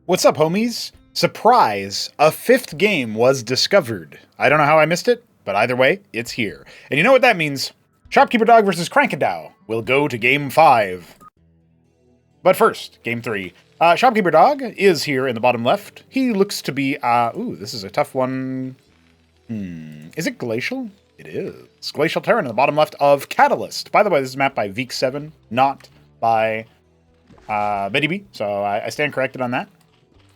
What's up, homies? Surprise! A fifth game was discovered. I don't know how I missed it, but either way, it's here. And you know what that means? Shopkeeper Dog versus Krankendau will go to Game 5. But first, Game 3. Shopkeeper Dog is here in the bottom left. He looks to be, ooh, this is a tough one. Is it Glacial? It is. Glacial Terran in the bottom left of Catalyst. By the way, this is mapped by Veek7, not by BiddyB, so I stand corrected on that.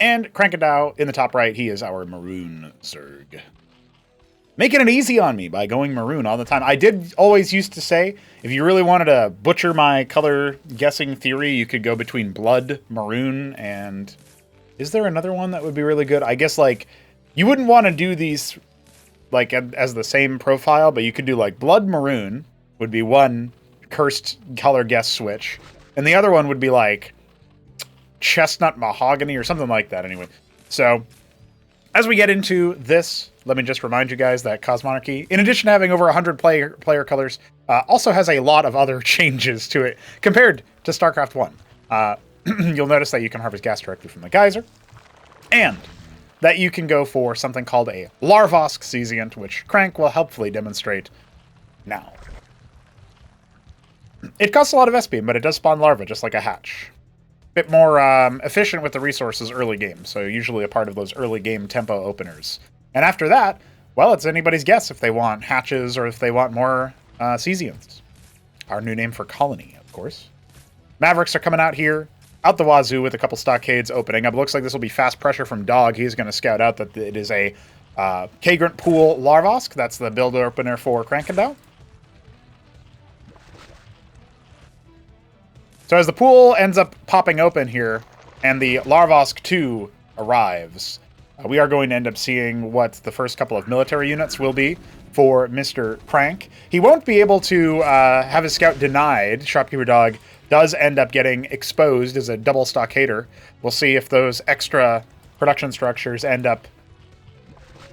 And Krankendau in the top right, he is our Maroon Zerg. Making it easy on me by going Maroon all the time. I did always used to say, if you really wanted to butcher my color guessing theory, you could go between Blood, Maroon, and... Is there another one that would be really good? I guess, like, you wouldn't want to do these, like, as the same profile, but you could do, like, Blood, Maroon would be one cursed color guess switch. And the other one would be, like... Chestnut Mahogany or something like that anyway. So, as we get into this, let me just remind you guys that Cosmonarchy, in addition to having over 100 player colors, also has a lot of other changes to it compared to Starcraft 1. You'll notice that you can harvest gas directly from the geyser, and that you can go for something called a Larvosk Cesiant, which Crank will helpfully demonstrate now. It costs a lot of S-beam, but it does spawn larvae just like a hatch. Bit more efficient with the resources early game, so usually a part of those early game tempo openers. And after that, well, it's anybody's guess if they want hatches or if they want more Cesians. Our new name for colony, of course. Mavericks are coming out here, out the wazoo with a couple stockades opening up. It looks like this will be fast pressure from Dog. He's going to scout out that it is a Kagrant Pool Larvosk. That's the build opener for Krankendau. So as the pool ends up popping open here, and the Larvosk 2 arrives, we are going to end up seeing what the first couple of military units will be for Mr. Crank. He won't be able to have his scout denied. Shopkeeper Dog does end up getting exposed as a double stockader. We'll see if those extra production structures end up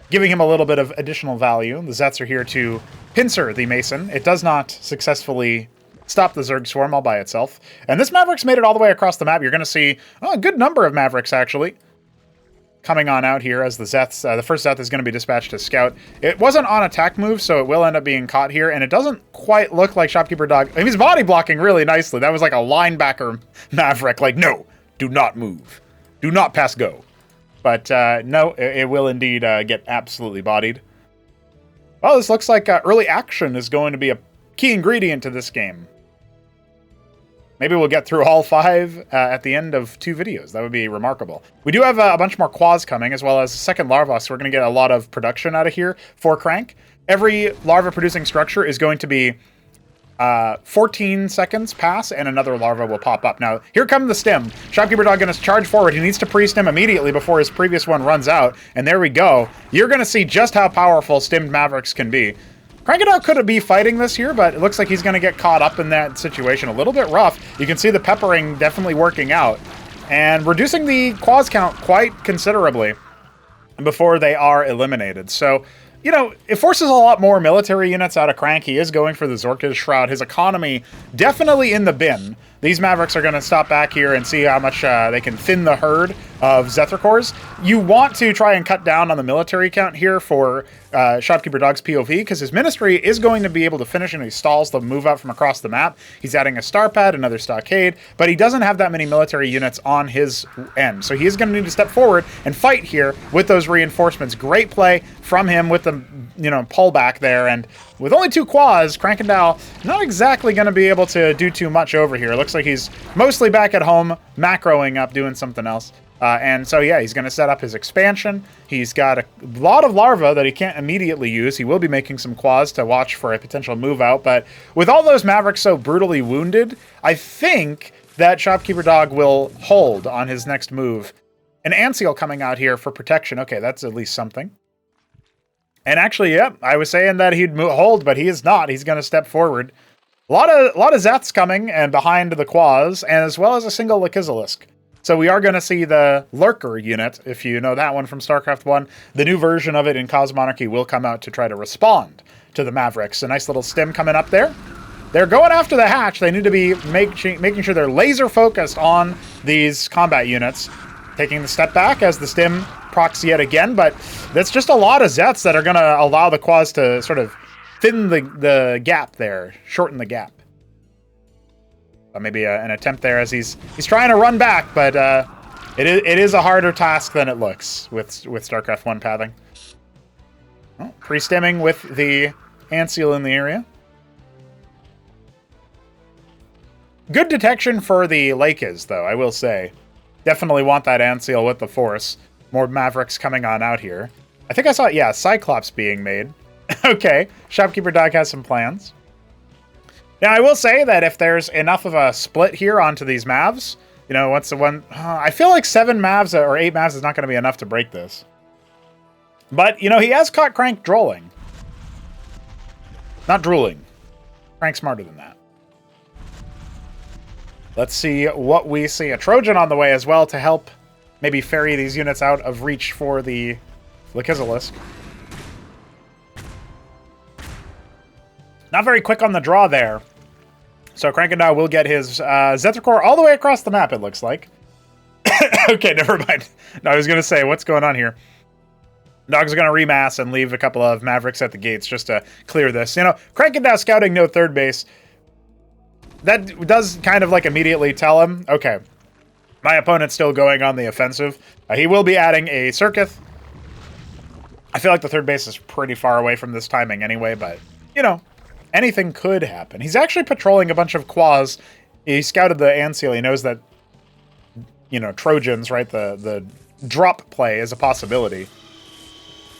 giving him a little bit of additional value. The Zets are here to pincer the Mason. It does not successfully stop the Zerg Swarm all by itself. And this Mavericks made it all the way across the map. You're going to see a good number of Mavericks, actually, coming on out here as the Zeths. The first Zeth is going to be dispatched as Scout. It wasn't on attack move, so it will end up being caught here. And it doesn't quite look like Shopkeeper Dog. I mean, he's body blocking really nicely. That was like a linebacker Maverick. Like, no, do not move. Do not pass go. But no, it will indeed get absolutely bodied. Well, this looks like early action is going to be a key ingredient to this game. Maybe we'll get through all 5 at the end of 2 videos. That would be remarkable. We do have a bunch more quads coming, as well as second larva, so we're going to get a lot of production out of here for Crank. Every larva-producing structure is going to be 14 seconds pass, and another larva will pop up. Now, here comes the stem. Shopkeeper Dog going to charge forward. He needs to pre-stem immediately before his previous one runs out, and there we go. You're going to see just how powerful stemmed Mavericks can be. Krankendau could be fighting this here, but it looks like he's going to get caught up in that situation. A little bit rough. You can see the peppering definitely working out and reducing the quads count quite considerably before they are eliminated. So, you know, it forces a lot more military units out of Crank. He is going for the Zorka's Shroud. His economy definitely in the bin. These Mavericks are going to stop back here and see how much they can thin the herd of Zethrakors. You want to try and cut down on the military count here for Shopkeeper Dog's POV, because his ministry is going to be able to finish in his stalls to move out from across the map. He's adding a star pad, another stockade, but he doesn't have that many military units on his end. So he is going to need to step forward and fight here with those reinforcements. Great play from him with the, you know, pullback there, and with only 2 quads, Krankendau not exactly going to be able to do too much over here. It looks like he's mostly back at home, macroing up, doing something else. And so, yeah, he's going to set up his expansion. He's got a lot of larvae that he can't immediately use. He will be making some quads to watch for a potential move out. But with all those Mavericks so brutally wounded, I think that Shopkeeper Dog will hold on his next move. An Anseal coming out here for protection. Okay, that's at least something. And actually, yep, I was saying that he'd hold, but he is not. He's going to step forward. A lot of Zeths coming and behind the quads, and as well as a single Lakizalisk. So we are going to see the Lurker unit, if you know that one from StarCraft 1. The new version of it in Cosmonarchy will come out to try to respond to the Mavericks. A nice little stem coming up there. They're going after the hatch. They need to be making sure they're laser focused on these combat units. taking the step back as the stim procs yet again, but that's just a lot of Zets that are going to allow the Quas to sort of thin the gap there, shorten the gap. Maybe an attempt there as he's trying to run back, but it is a harder task than it looks with StarCraft 1 pathing. Oh, pre-stimming with the Anseal in the area. Good detection for the Lakes, though, I will say. Definitely want that Anseal with the Force. More Mavericks coming on out here. I think I saw, yeah, Cyclops being made. Okay, Shopkeeper Dog has some plans. Now, I will say that if there's enough of a split here onto these Mavs, you know, once the one... I feel like 7 Mavs or 8 Mavs is not going to be enough to break this. But, you know, he has caught Crank drooling. Not drooling. Crank's smarter than that. Let's see what we see. A Trojan on the way as well to help maybe ferry these units out of reach for the Lakizalisk. Not very quick on the draw there. So Krankendau will get his Zetracore all the way across the map, it looks like. Okay, never mind. No, I was going to say, what's going on here? Dog's going to remass and leave a couple of Mavericks at the gates just to clear this. You know, Krankendau scouting no third base. That does kind of like immediately tell him, okay, my opponent's still going on the offensive. He will be adding a Circuit. I feel like the third base is pretty far away from this timing anyway, but, you know, anything could happen. He's actually patrolling a bunch of Quas. He scouted the Anseal. He knows that, you know, Trojans, right? The drop play is a possibility.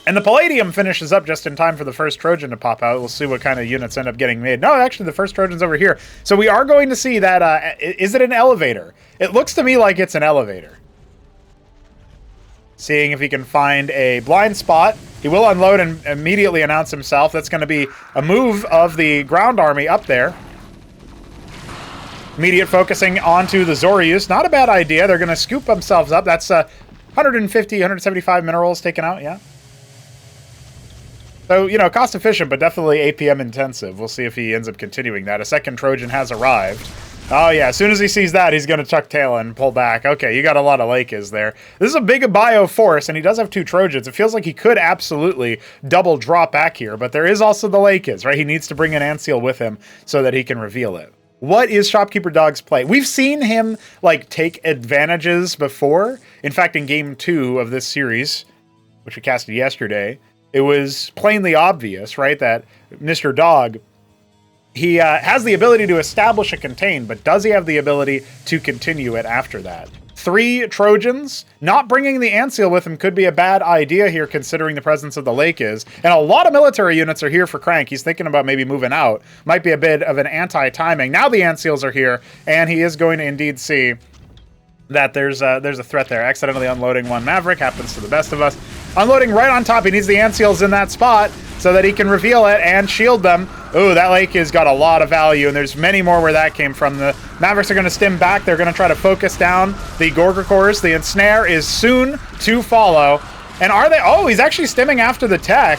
And the Palladium finishes up just in time for the first Trojan to pop out. We'll see what kind of units end up getting made. No, actually, the first Trojan's over here. So we are going to see that, is it an elevator? It looks to me like it's an elevator. Seeing if he can find a blind spot. He will unload and immediately announce himself. That's going to be a move of the ground army up there. Immediate focusing onto the Zorius. Not a bad idea. They're going to scoop themselves up. That's 150, 175 minerals taken out, yeah. So, you know, cost efficient, but definitely APM intensive. We'll see if he ends up continuing that. A second Trojan has arrived. Oh, yeah, as soon as he sees that, he's going to chuck tail and pull back. Okay, you got a lot of Lakes there. This is a big bio force, and he does have 2 Trojans. It feels like he could absolutely double drop back here, but there is also the Lakes, right? He needs to bring an Anseal with him so that he can reveal it. What is Shopkeeper Dog's play? We've seen him, like, take advantages before. In fact, in Game 2 of this series, which we casted yesterday, it was plainly obvious, right, that Mr. Dog, he has the ability to establish a contain, but does he have the ability to continue it after that? 3 Trojans, not bringing the Anseal with him could be a bad idea here considering the presence of the Lake is. And a lot of military units are here for Crank. He's thinking about maybe moving out. Might be a bit of an anti-timing. Now the Anseals are here, and he is going to indeed see that there's a threat there. Accidentally unloading 1 Maverick, happens to the best of us. Unloading right on top. He needs the Anseals in that spot so that he can reveal it and shield them. Ooh, that Lake has got a lot of value, and there's many more where that came from. The Mavericks are going to stim back. They're going to try to focus down the Gorgacores. The Ensnare is soon to follow. And are they? Oh, he's actually stimming after the tech.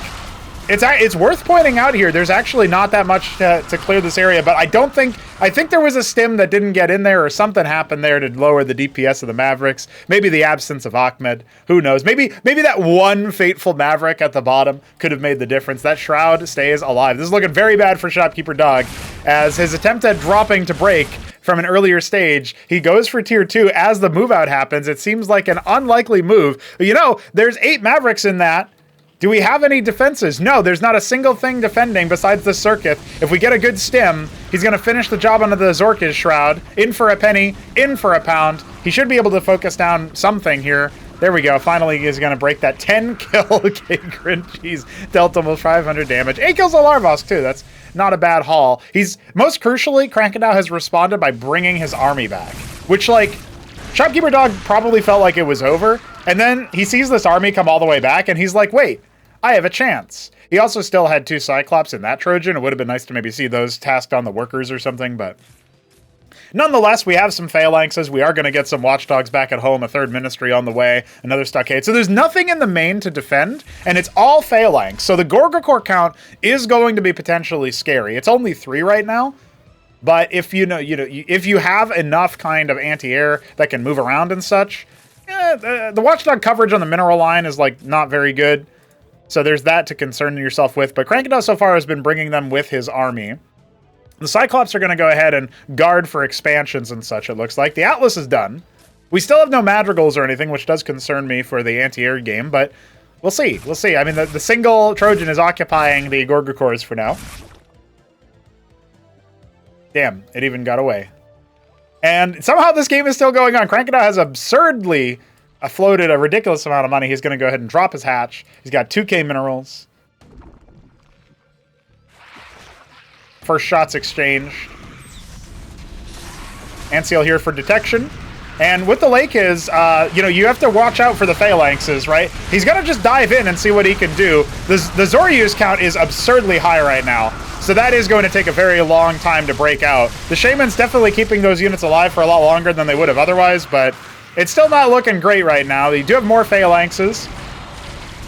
It's worth pointing out here, there's actually not that much to clear this area, but I think there was a stim that didn't get in there or something happened there to lower the DPS of the Mavericks. Maybe the absence of Ahmed. Who knows? Maybe that one fateful Maverick at the bottom could have made the difference. That Shroud stays alive. This is looking very bad for Shopkeeper Dog as his attempt at dropping to break from an earlier stage, he goes for tier 2 as the move out happens. It seems like an unlikely move. But you know, there's 8 Mavericks in that. Do we have any defenses? No, there's not a single thing defending besides the Circuit. If we get a good stim, he's going to finish the job onto the Zorki's Shroud. In for a penny, in for a pound. He should be able to focus down something here. There we go. Finally, he's going to break that 10-kill Kagrin. Jeez, dealt almost 500 damage. 8 kills on Larvosk, too. That's not a bad haul. He's, most crucially, Krankendau has responded by bringing his army back. Which, like, Shopkeeper Dog probably felt like it was over. And then he sees this army come all the way back, and he's like, wait, I have a chance. He also still had 2 Cyclops in that Trojan. It would have been nice to maybe see those tasked on the workers or something, but nonetheless, we have some phalanxes. We are going to get some Watchdogs back at home, a 3rd Ministry on the way, another Stockade. So there's nothing in the main to defend, and it's all phalanx. So the Gorgacore count is going to be potentially scary. It's only 3 right now, but if you have enough kind of anti-air that can move around and such, The Watchdog coverage on the mineral line is, like, not very good. So there's that to concern yourself with. But Krankendau so far has been bringing them with his army. The Cyclops are going to go ahead and guard for expansions and such, it looks like. The Atlas is done. We still have no madrigals or anything, which does concern me for the anti-air game, but we'll see. We'll see. I mean, the single Trojan is occupying the Gorgacores for now. Damn, it even got away. And somehow this game is still going on. Krankendau has absurdly floated a ridiculous amount of money. He's going to go ahead and drop his hatch. He's got 2k minerals. First shots exchanged. Anseal here for detection. And with the lake is, you know, you have to watch out for the phalanxes, right? He's going to just dive in and see what he can do. The Zoryus count is absurdly high right now. So that is going to take a very long time to break out. The Shaman's definitely keeping those units alive for a lot longer than they would have otherwise, but it's still not looking great right now. You do have more phalanxes.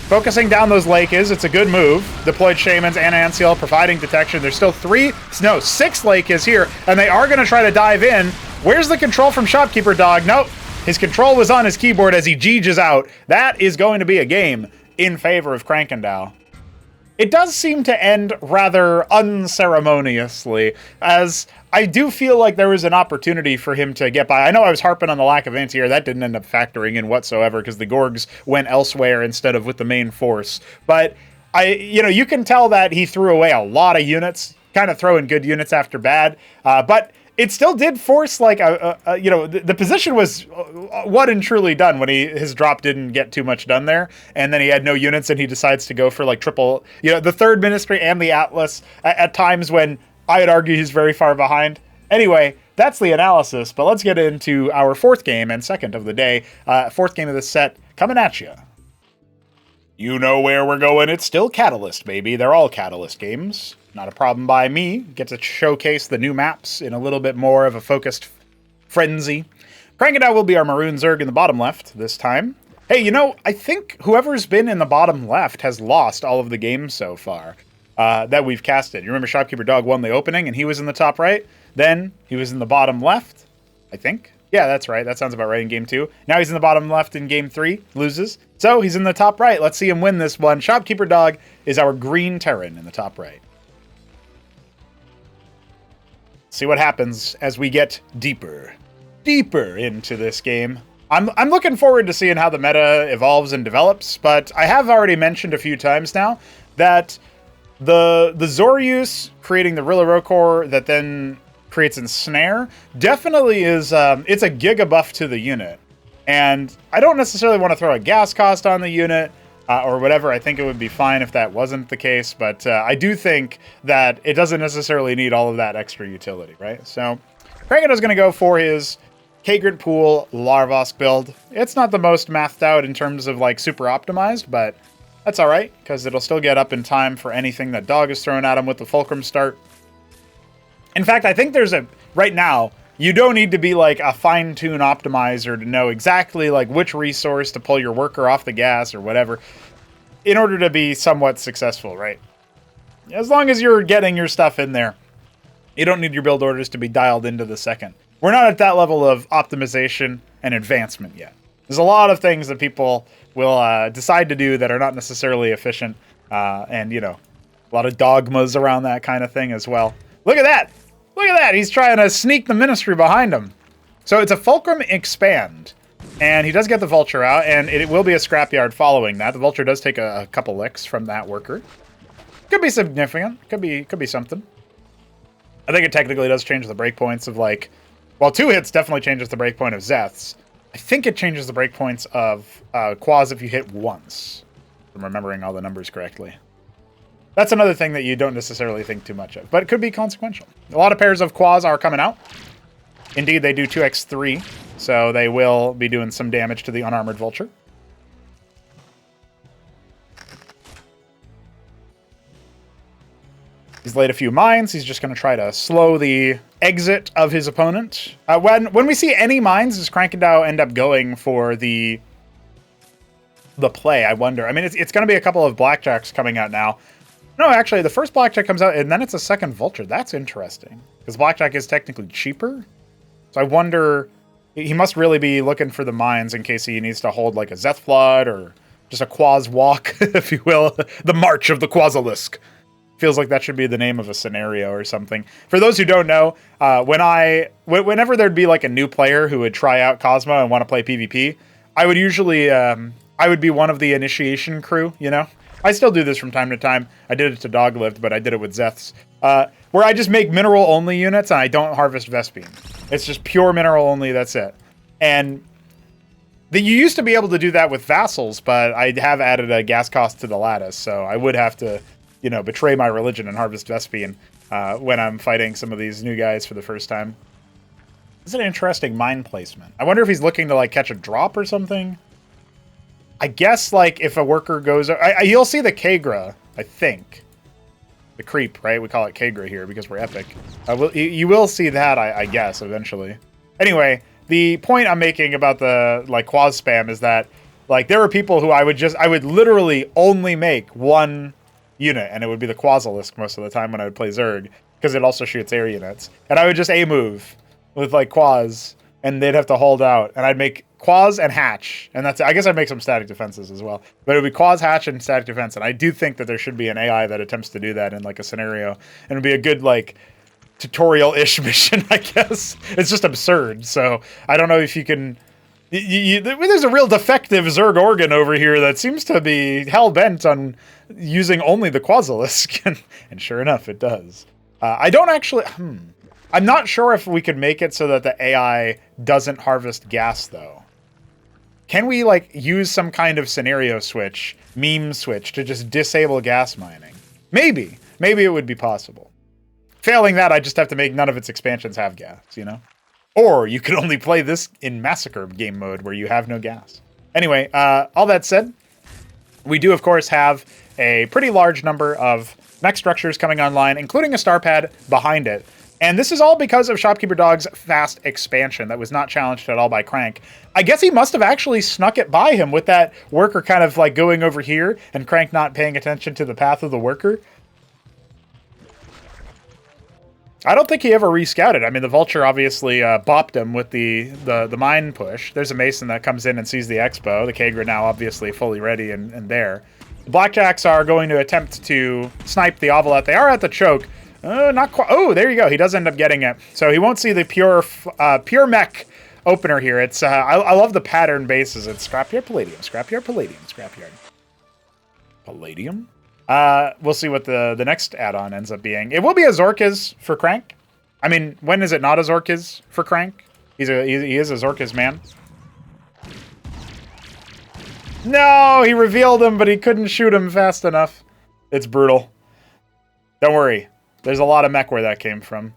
Focusing down those Lakes, it's a good move. Deployed Shamans and Anseal providing detection. There's still 6 Lakes here, and they are going to try to dive in. Where's the control from Shopkeeper Dog? Nope. His control was on his keyboard as he Jeeges out. That is going to be a game in favor of Krankendau. It does seem to end rather unceremoniously, as I do feel like there was an opportunity for him to get by. I know I was harping on the lack of anti-air. That didn't end up factoring in whatsoever because the Gorgs went elsewhere instead of with the main force. But you can tell that he threw away a lot of units, kind of throwing good units after bad. But it still did force, like, the position was what and truly done when his drop didn't get too much done there. And then he had no units and he decides to go for, like, triple, the third ministry and the Atlas at times when I would argue he's very far behind. Anyway, that's the analysis, but let's get into our fourth game and second of the day. Fourth game of this set coming at you. You know where we're going. It's still Catalyst, baby. They're all Catalyst games. Not a problem by me. Get to showcase the new maps in a little bit more of a focused frenzy. Krankendau will be our Maroon Zerg in the bottom left this time. Hey, I think whoever's been in the bottom left has lost all of the games so far that we've casted. You remember Shopkeeper Dog won the opening and he was in the top right? Then he was in the bottom left, I think. Yeah, that's right. That sounds about right in game 2. Now he's in the bottom left in game 3, loses. So he's in the top right. Let's see him win this one. Shopkeeper Dog is our green Terran in the top right. See what happens as we get deeper into this game. I'm looking forward to seeing how the meta evolves and develops, but I have already mentioned a few times now that the Zoryus creating the Rillarokor that then creates Ensnare definitely is it's a giga buff to the unit. And I don't necessarily want to throw a gas cost on the unit, or whatever. I think it would be fine if that wasn't the case, but I do think that it doesn't necessarily need all of that extra utility, right? So Krankendau's going to go for his Kagrant Pool Larvosk build. It's not the most mathed out in terms of, like, super optimized, but that's all right, because it'll still get up in time for anything that Dog is throwing at him with the Fulcrum start. In fact, I think right now, you don't need to be, like, a fine-tune optimizer to know exactly, like, which resource to pull your worker off the gas or whatever in order to be somewhat successful, right? As long as you're getting your stuff in there, you don't need your build orders to be dialed into the second. We're not at that level of optimization and advancement yet. There's a lot of things that people will decide to do that are not necessarily efficient, and, a lot of dogmas around that kind of thing as well. Look at that! Look at that! He's trying to sneak the ministry behind him. So it's a Fulcrum Expand. And he does get the Vulture out, and it will be a scrapyard following that. The Vulture does take a couple licks from that worker. Could be significant. Could be something. I think it technically does change the breakpoints of, like... Well, 2 hits definitely changes the breakpoint of Zeth's. I think it changes the breakpoints of Quaz if you hit once. If I'm remembering all the numbers correctly. That's another thing that you don't necessarily think too much of, but it could be consequential. A lot of pairs of Quaz are coming out. Indeed, they do 2x3, so they will be doing some damage to the unarmored Vulture. He's laid a few mines. He's just going to try to slow the exit of his opponent. When we see any mines, does Krankendau end up going for the play? I wonder. I mean, it's going to be a couple of Blackjacks coming out now. No, actually, the first Blackjack comes out, and then it's a second Vulture. That's interesting, because Blackjack is technically cheaper. So I wonder He must really be looking for the mines in case he needs to hold like a Zeth Flood or just a Quaz Walk, if you will. The March of the Quazalisk. Feels like that should be the name of a scenario or something. For those who don't know, whenever there'd be like a new player who would try out Cosmo and want to play PvP, I would usually, I would be one of the initiation crew, you know? I still do this from time to time. I did it to Doglived, but I did it with Zeths. Where I just make mineral-only units and I don't harvest Vespene. It's just pure mineral-only, that's it. And you used to be able to do that with vassals, but I have added a gas cost to the lattice, so I would have to, you know, betray my religion and harvest Vespene when I'm fighting some of these new guys for the first time. This is an interesting mine placement. I wonder if he's looking to, like, catch a drop or something. I guess, like, if a worker goes... you'll see the Kagra, I think. The creep, right? We call it Kagra here because we're epic. You will see that, I guess, eventually. Anyway, the point I'm making about the, like, Quaz spam is that, like, there are people who I would literally only make one unit, and it would be the Quazalisk most of the time when I would play Zerg, because it also shoots air units. And I would just A-move with, like, Quaz, and they'd have to hold out, and I'd make Quaz and Hatch, and that's, I guess I'd make some static defenses as well, but it would be Quaz, Hatch, and static defense, and I do think that there should be an AI that attempts to do that in, like, a scenario, and it'd be a good, like, tutorial-ish mission, I guess. It's just absurd, so I don't know if you can... there's a real defective Zerg organ over here that seems to be hell-bent on using only the Quazalisk, and sure enough, it does. I don't actually... I'm not sure if we could make it so that the AI doesn't harvest gas, though. Can we, like, use some kind of scenario switch, meme switch, to just disable gas mining? Maybe. Maybe it would be possible. Failing that, I just have to make none of its expansions have gas, you know? Or you could only play this in Massacre game mode where you have no gas. Anyway, all that said, we do, of course, have a pretty large number of mech structures coming online, including a star pad behind it. And this is all because of Shopkeeper Dog's fast expansion that was not challenged at all by Crank. I guess he must have actually snuck it by him with that worker kind of like going over here and Crank not paying attention to the path of the worker. I don't think he ever rescouted. I mean, the Vulture obviously bopped him with the mine push. There's a Mason that comes in and sees the Expo. The Kagra now obviously fully ready and there. The Blackjacks are going to attempt to snipe the Ovelette. They are at the choke. Not quite. Oh, there you go. He does end up getting it. So he won't see the pure mech opener here. It's I love the pattern bases. It's scrapyard palladium, scrapyard palladium, scrapyard palladium. We'll see what the next add-on ends up being. It will be a Zorkiz for Crank. I mean, when is it not a Zorkiz for Crank? He is a Zorkiz man. No, he revealed him, but he couldn't shoot him fast enough. It's brutal. Don't worry. There's a lot of mech where that came from.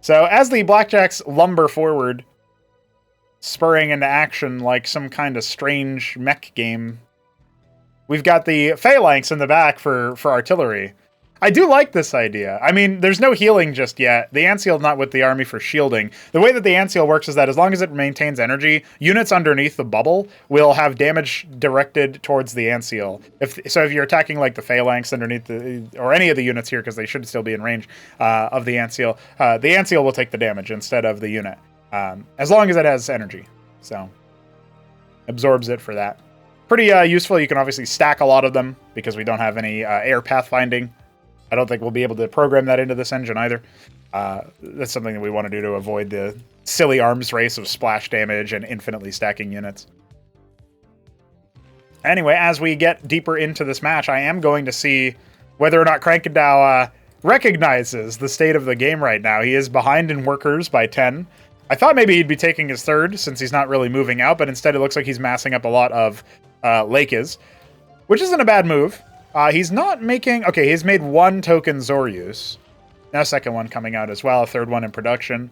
So as the Blackjacks lumber forward, spurring into action like some kind of strange mech game, we've got the Phalanx in the back for artillery. I do like this idea. I mean, there's no healing just yet. The Antseal's not with the army for shielding. The way that the Antseal works is that as long as it maintains energy, units underneath the bubble will have damage directed towards the Antseal. If you're attacking like the Phalanx underneath or any of the units here, because they should still be in range of the Antseal will take the damage instead of the unit, as long as it has energy. So absorbs it for that. Pretty useful. You can obviously stack a lot of them because we don't have any air pathfinding. I don't think we'll be able to program that into this engine either. That's something that we want to do to avoid the silly arms race of splash damage and infinitely stacking units. Anyway, as we get deeper into this match, I am going to see whether or not Krankendau recognizes the state of the game right now. He is behind in workers by 10. I thought maybe he'd be taking his third since he's not really moving out, but instead it looks like he's massing up a lot of Lakes, which isn't a bad move. He's not making... Okay, he's made one token Zoryus. Now a second one coming out as well, a third one in production.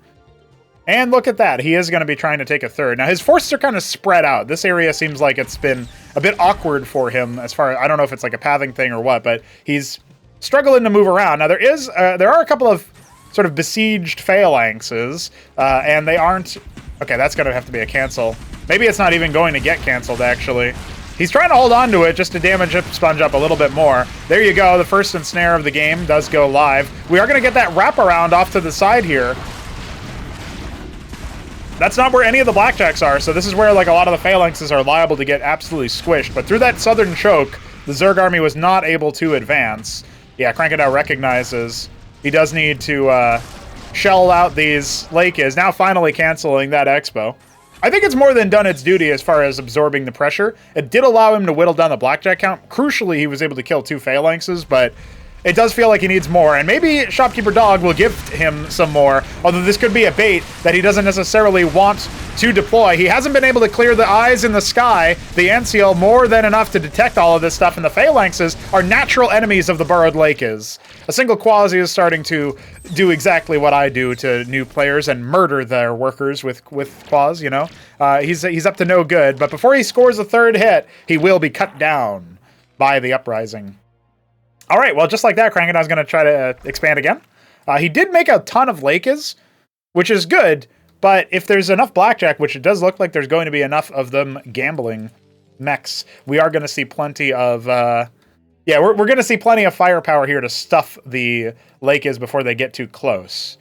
And look at that, he is going to be trying to take a third. Now his forces are kind of spread out. This area seems like it's been a bit awkward for him as far as... I don't know if it's like a pathing thing or what, but he's struggling to move around. Now there are a couple of sort of besieged phalanxes, and they aren't... Okay, that's going to have to be a cancel. Maybe it's not even going to get canceled, actually. He's trying to hold on to it just to damage Sponge up a little bit more. There you go. The first ensnare of the game does go live. We are going to get that wraparound off to the side here. That's not where any of the blackjacks are, so this is where like a lot of the phalanxes are liable to get absolutely squished. But through that southern choke, the Zerg army was not able to advance. Yeah, Krankendau recognizes he does need to shell out these Lakes, now finally canceling that expo. I think it's more than done its duty as far as absorbing the pressure. It did allow him to whittle down the blackjack count. Crucially, he was able to kill 2 phalanxes, but it does feel like he needs more, and maybe Shopkeeper Dog will give him some more, although this could be a bait that he doesn't necessarily want to deploy. He hasn't been able to clear the eyes in the sky, the Anseal, more than enough to detect all of this stuff, and the phalanxes are natural enemies of the Burrowed Lake is. A single Quasi is starting to do exactly what I do to new players and murder their workers with Quas, you know? He's up to no good, but before he scores a 3rd hit, he will be cut down by the Uprising. All right, well, just like that, Krankendau's going to try to expand again. He did make a ton of Lakes, which is good, but if there's enough blackjack, which it does look like there's going to be enough of them gambling mechs, we are going to see plenty of... yeah, we're going to see plenty of firepower here to stuff the Lakes before they get too close.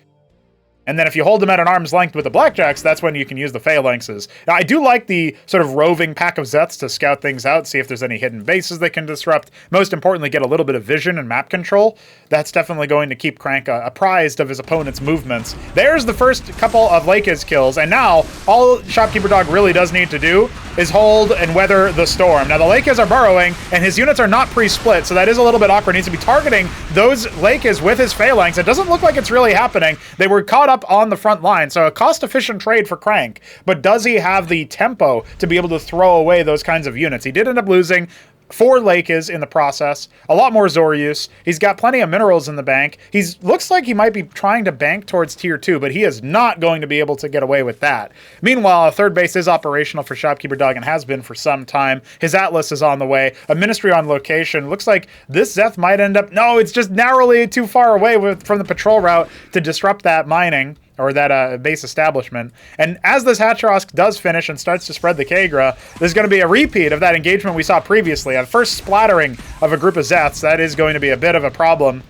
And then if you hold them at an arm's length with the blackjacks, that's when you can use the phalanxes. Now, I do like the sort of roving pack of Zeths to scout things out, see if there's any hidden bases they can disrupt. Most importantly, get a little bit of vision and map control. That's definitely going to keep Crank apprised of his opponent's movements. There's the first couple of Lakes kills, and now all Shopkeeper Dog really does need to do is hold and weather the storm. Now, the Lakes are burrowing, and his units are not pre-split, so that is a little bit awkward. He needs to be targeting those Lakes with his phalanx. It doesn't look like it's really happening. They were caught up on the front line, so a cost-efficient trade for Crank, but does he have the tempo to be able to throw away those kinds of units? He did end up losing 4 Lakes in the process, a lot more Zorius. He's got plenty of minerals in the bank. Looks like he might be trying to bank towards tier 2, but he is not going to be able to get away with that. Meanwhile, a 3rd base is operational for Shopkeeper Dog and has been for some time. His Atlas is on the way. A Ministry on location. Looks like this Zeth might end up... No, it's just narrowly too far away from the patrol route to disrupt that mining, or that base establishment. And as this Hatrosk does finish and starts to spread the Kagra, there's going to be a repeat of that engagement we saw previously. A first splattering of a group of Zeths, that is going to be a bit of a problem.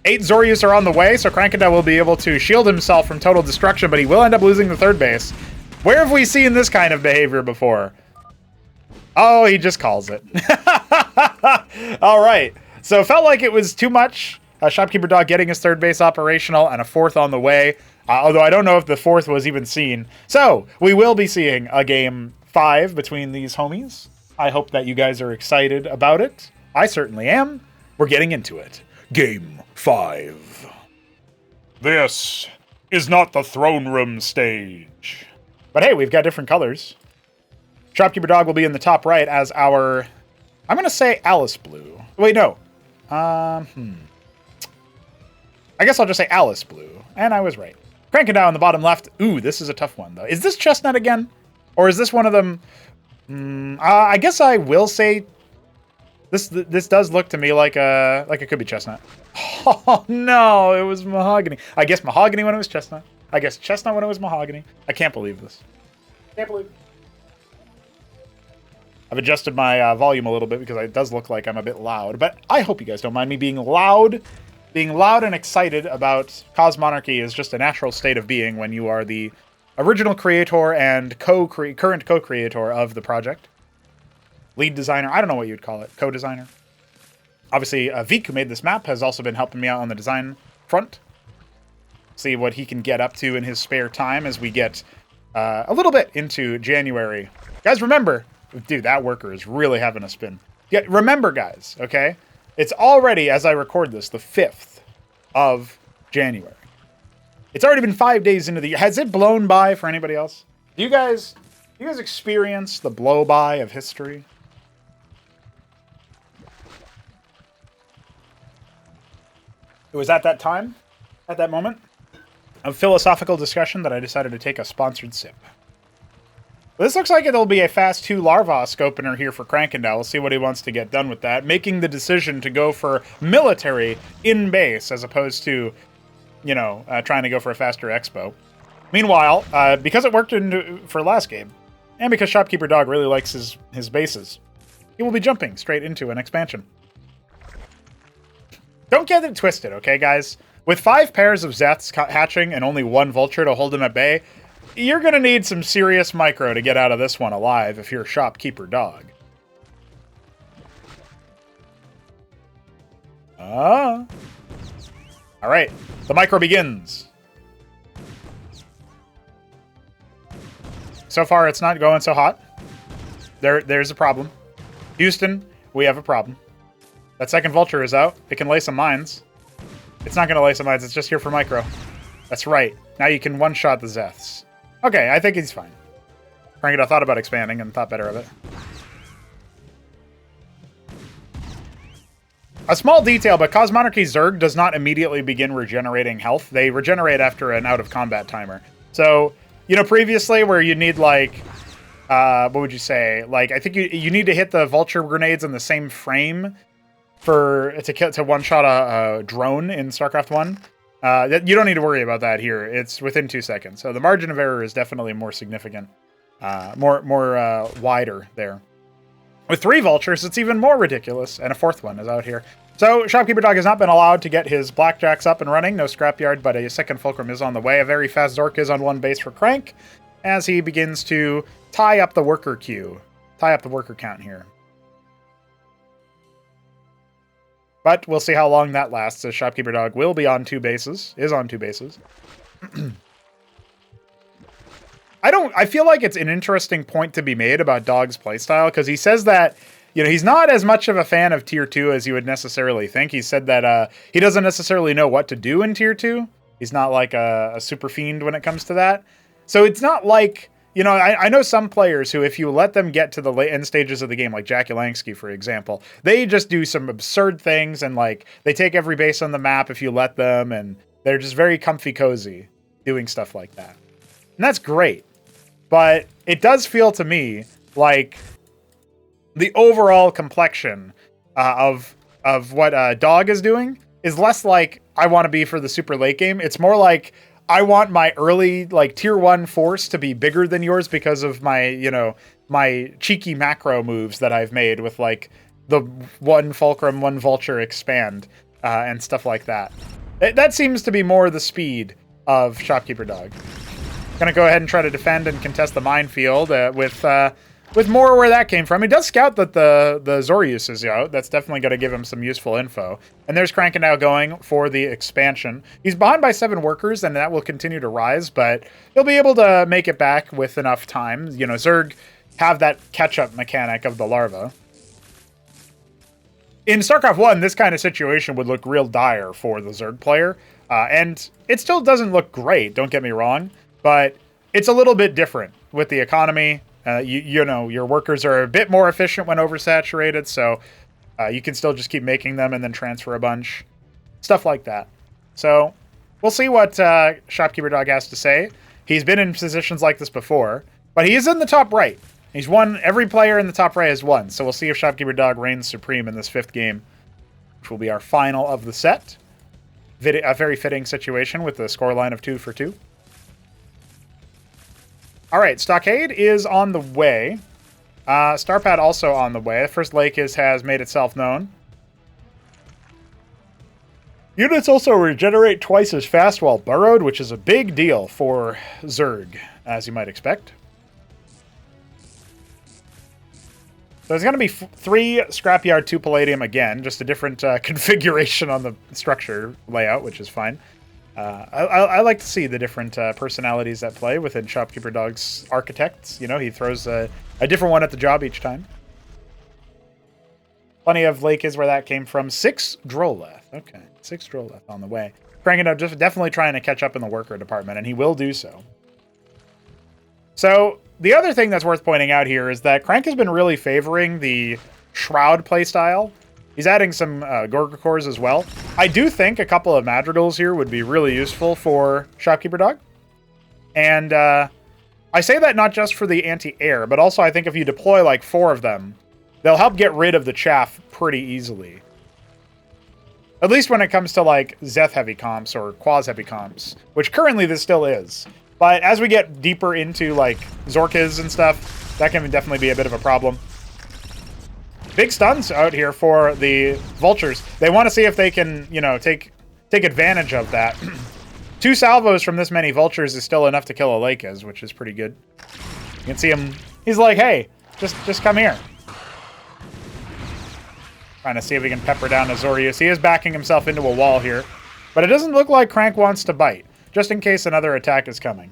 8 Zorius are on the way, so Krankendau will be able to shield himself from total destruction, but he will end up losing the 3rd base. Where have we seen this kind of behavior before? Oh, he just calls it. All right. So it felt like it was too much. Shopkeeper Dog getting his 3rd base operational and a 4th on the way, although I don't know if the 4th was even seen. So we will be seeing a game 5 between these homies. I hope that you guys are excited about it. I certainly am. We're getting into it. Game 5. This is not the throne room stage. But hey, we've got different colors. Shopkeeper Dog will be in the top right as our... I'm going to say Alice Blue. Wait, no. I guess I'll just say Alice Blue. And I was right. Krankendau in the bottom left. Ooh, this is a tough one, though. Is this Chestnut again? Or is this one of them? I guess I will say this does look to me like it could be Chestnut. Oh, no, it was Mahogany. I guess Mahogany when it was Chestnut. I guess Chestnut when it was Mahogany. I can't believe this. Can't believe it. I've adjusted my volume a little bit because it does look like I'm a bit loud. But I hope you guys don't mind me being loud. Being loud and excited about Cosmonarchy is just a natural state of being when you are the original creator and current co-creator of the project. Lead designer, I don't know what you'd call it, co-designer. Obviously, Vic, who made this map, has also been helping me out on the design front. See what he can get up to in his spare time as we get a little bit into January. Guys, remember, dude, that worker is really having a spin. Yeah, remember, guys, okay? It's already, as I record this, the 5th of January. It's already been 5 days into the year. Has it blown by for anybody else? Do you guys experience the blow-by of history? It was at that time, at that moment, of philosophical discussion that I decided to take a sponsored sip. This looks like it'll be a fast 2 Larvosk opener here for Krankendau. We'll see what he wants to get done with that. Making the decision to go for military in base as opposed to, you know, trying to go for a faster expo. Meanwhile, because it worked for last game, and because Shopkeeper Dog really likes his bases, he will be jumping straight into an expansion. Don't get it twisted, okay, guys? With 5 pairs of Zeths hatching and only 1 Vulture to hold him at bay, You're going to need some serious micro to get out of this one alive if you're a shopkeeper dog. All right, the micro begins. So far, it's not going so hot. There's a problem. Houston, we have a problem. That second vulture is out. It can lay some mines. It's not going to lay some mines. It's just here for micro. That's right. Now you can one-shot the Zeths. Okay, I think he's fine. Krankendau thought about expanding and thought better of it. A small detail, but Cosmonarchy Zerg does not immediately begin regenerating health. They regenerate after an out-of-combat timer. So, you know, previously where you need, like, what would you say? Like, I think you need to hit the vulture grenades in the same frame to one-shot a drone in Starcraft 1. You don't need to worry about that here. It's within 2 seconds. So the margin of error is definitely more significant, more wider there. With 3 vultures, it's even more ridiculous, and a 4th one is out here. So Shopkeeper Dog has not been allowed to get his blackjacks up and running. No scrapyard, but a second fulcrum is on the way. A very fast Zork is on 1 base for Crank as he begins to tie up the worker queue, tie up the worker count here. But we'll see how long that lasts, as Shopkeeper Dog will be on 2 bases, is on 2 bases. I feel like it's an interesting point to be made about Dog's playstyle, because he says that, you know, he's not as much of a fan of Tier 2 as you would necessarily think. He said that he doesn't necessarily know what to do in Tier 2. He's not like a super fiend when it comes to that. So it's not like, you know, I know some players who, if you let them get to the late end stages of the game, like Jackie Langsky, for example, they just do some absurd things, and like they take every base on the map if you let them, and they're just very comfy cozy doing stuff like that. And that's great. But it does feel to me like the overall complexion of what Dog is doing is less like I want to be for the super late game. It's more like I want my early, like, tier 1 force to be bigger than yours because of my, you know, my cheeky macro moves that I've made with, like, the 1 fulcrum, 1 vulture expand and stuff like that. That seems to be more the speed of Shopkeeper Dog. Gonna go ahead and try to defend and contest the minefield with more where that came from. He does scout that the Zorius is out. That's definitely going to give him some useful info. And there's Krankendau going for the expansion. He's behind by 7 workers, and that will continue to rise, but he'll be able to make it back with enough time. You know, Zerg have that catch-up mechanic of the larva. In StarCraft 1, this kind of situation would look real dire for the Zerg player. And it still doesn't look great, don't get me wrong, but it's a little bit different with the economy. You know, your workers are a bit more efficient when oversaturated, so you can still just keep making them and then transfer a bunch. Stuff like that. So we'll see what Shopkeeper Dog has to say. He's been in positions like this before, but he is in the top right. He's won. Every player in the top right has won, so we'll see if Shopkeeper Dog reigns supreme in this 5th game, which will be our final of the set. A very fitting situation with the scoreline of 2-for-2. All right, Stockade is on the way. Starpad also on the way. The first lake has made itself known. Units also regenerate twice as fast while burrowed, which is a big deal for Zerg, as you might expect. So there's going to be 3 Scrapyard, 2 Palladium again, just a different configuration on the structure layout, which is fine. I like to see the different personalities that play within Shopkeeper Dog's architects. You know, he throws a different one at the job each time. Plenty of Lake is where that came from. 6 Droleth. Okay, 6 Droleth on the way. Krankendau just definitely trying to catch up in the worker department, and he will do so. So, the other thing that's worth pointing out here is that Crank has been really favoring the Shroud playstyle. He's adding some Gorga cores as well. I do think a couple of Madrigals here would be really useful for Shopkeeper Dog. And I say that not just for the anti-air, but also I think if you deploy like 4 of them, they'll help get rid of the chaff pretty easily. At least when it comes to like Zeth heavy comps or Quaz heavy comps, which currently this still is. But as we get deeper into like Zorkas and stuff, that can definitely be a bit of a problem. Big stuns out here for the Vultures. They want to see if they can, you know, take advantage of that. 2 salvos from this many vultures is still enough to kill a Lakez, which is pretty good. You can see him. He's like, hey, just come here. Trying to see if he can pepper down Azorius. He is backing himself into a wall here. But it doesn't look like Crank wants to bite, just in case another attack is coming.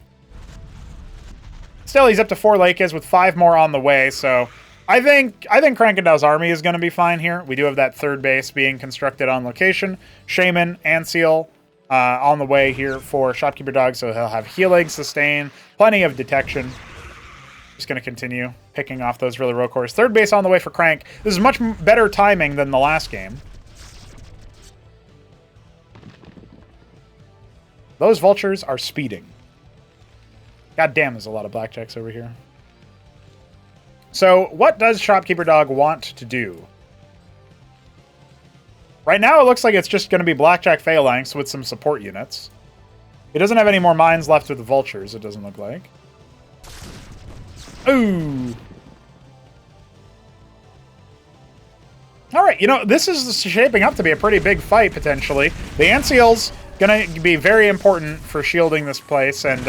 Still, he's up to 4 Lakez with 5 more on the way, so I think Krankendau's army is going to be fine here. We do have that 3rd base being constructed on location. Shaman and Seal on the way here for Shopkeeper Dog, so he'll have healing, sustain, plenty of detection. Just going to continue picking off those really row cores. 3rd base on the way for Crank. This is much better timing than the last game. Those vultures are speeding. God damn, there's a lot of blackjacks over here. So, what does Shopkeeper Dog want to do? Right now, it looks like it's just going to be Blackjack Phalanx with some support units. He doesn't have any more mines left with the vultures, it doesn't look like. Ooh. Alright, you know, this is shaping up to be a pretty big fight, potentially. The Ant Seal's going to be very important for shielding this place and,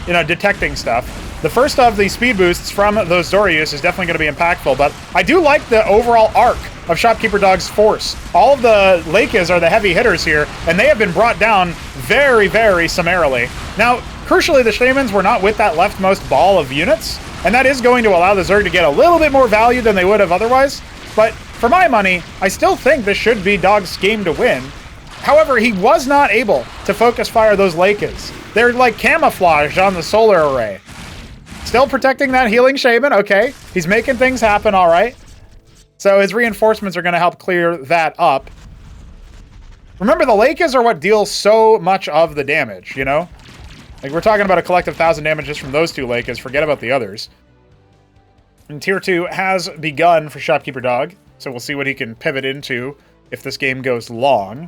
you know, detecting stuff. The first of the speed boosts from those Zorius is definitely going to be impactful, but I do like the overall arc of Shopkeeper Dog's force. All of the Lakez are the heavy hitters here, and they have been brought down very, very summarily. Now, crucially, the Shamans were not with that leftmost ball of units, and that is going to allow the Zerg to get a little bit more value than they would have otherwise, but for my money, I still think this should be Dog's game to win. However, he was not able to focus fire those Lakez. They're like camouflaged on the solar array. Still protecting that healing Shaman, okay. He's making things happen, all right. So his reinforcements are going to help clear that up. Remember, the Lakez are what deal so much of the damage, you know? Like, we're talking about a collective 1,000 damage just from those 2 Lakez. Forget about the others. And Tier 2 has begun for Shopkeeper Dog, so we'll see what he can pivot into if this game goes long.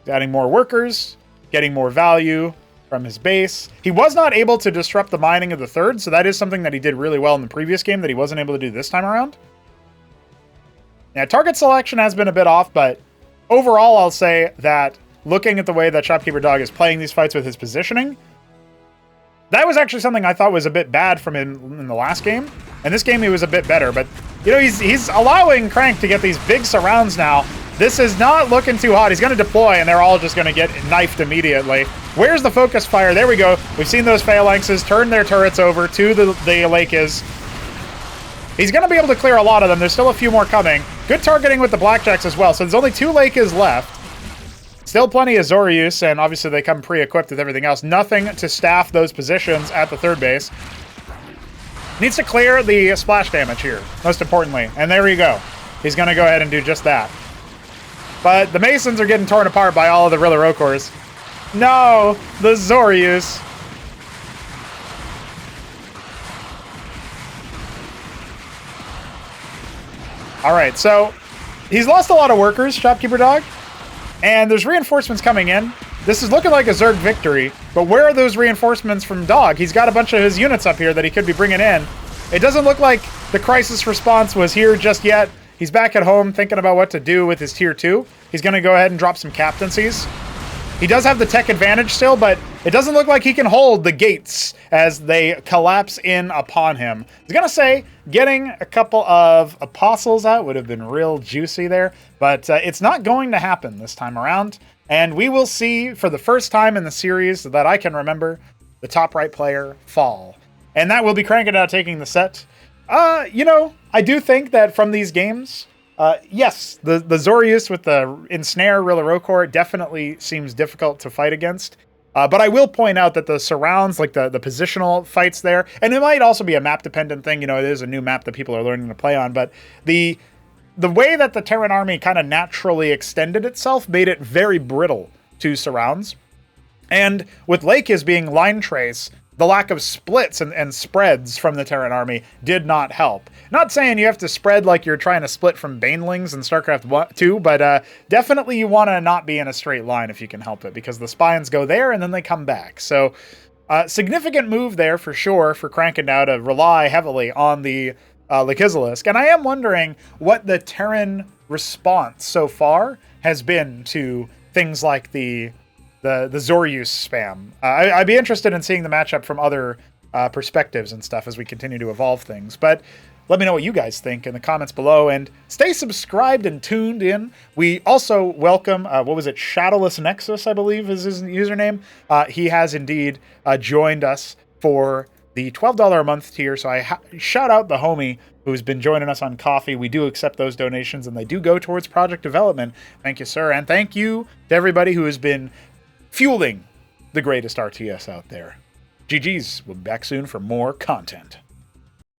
Adding more workers, getting more value from his base. He was not able to disrupt the mining of the 3rd, so that is something that he did really well in the previous game that he wasn't able to do this time around. Now, target selection has been a bit off, but overall, I'll say that looking at the way that Shopkeeper Dog is playing these fights with his positioning, that was actually something I thought was a bit bad from him in the last game. And this game, he was a bit better, but, you know, he's allowing Crank to get these big surrounds now. This is not looking too hot. He's going to deploy, and they're all just going to get knifed immediately. Where's the focus fire? There we go. We've seen those Phalanxes turn their turrets over to the Lakez. He's going to be able to clear a lot of them. There's still a few more coming. Good targeting with the Blackjacks as well. So there's only 2 Lakez left. Still plenty of Zorius, and obviously they come pre-equipped with everything else. Nothing to staff those positions at the 3rd base. Needs to clear the splash damage here, most importantly. And there you go. He's going to go ahead and do just that. But the Masons are getting torn apart by all of the Rilla Rokors. No! The Zorius. Alright, so he's lost a lot of workers, Shopkeeper Dog. And there's reinforcements coming in. This is looking like a Zerg victory. But where are those reinforcements from Dog? He's got a bunch of his units up here that he could be bringing in. It doesn't look like the crisis response was here just yet. He's back at home thinking about what to do with his Tier 2. He's going to go ahead and drop some captaincies. He does have the tech advantage still, but it doesn't look like he can hold the gates as they collapse in upon him. I was going to say, getting a couple of apostles out would have been real juicy there, but it's not going to happen this time around. And we will see, for the first time in the series that I can remember, the top right player fall. And that will be Krankendau taking the set. You know, I do think that from these games, yes, the Zorius with the Ensnare Rilla Rokor definitely seems difficult to fight against. But I will point out that the surrounds, like the positional fights there, and it might also be a map-dependent thing. You know, it is a new map that people are learning to play on, but the way that the Terran army kind of naturally extended itself made it very brittle to surrounds. And with Lakez being line trace, the lack of splits and spreads from the Terran army did not help. Not saying you have to spread like you're trying to split from Banelings in Starcraft 2, but definitely you want to not be in a straight line if you can help it, because the Spines go there and then they come back. So significant move there for sure for Krankendau to rely heavily on the Lakizalisk. And I am wondering what the Terran response so far has been to things like the the Zoryus spam. I'd be interested in seeing the matchup from other perspectives and stuff as we continue to evolve things. But let me know what you guys think in the comments below, and stay subscribed and tuned in. We also welcome, Shadowless Nexus, I believe is his username. He has indeed joined us for the $12 a month tier, so I shout out the homie who's been joining us on Coffee. We do accept those donations, and they do go towards project development. Thank you, sir, and thank you to everybody who has been fueling the greatest RTS out there. GG's. We'll be back soon for more content.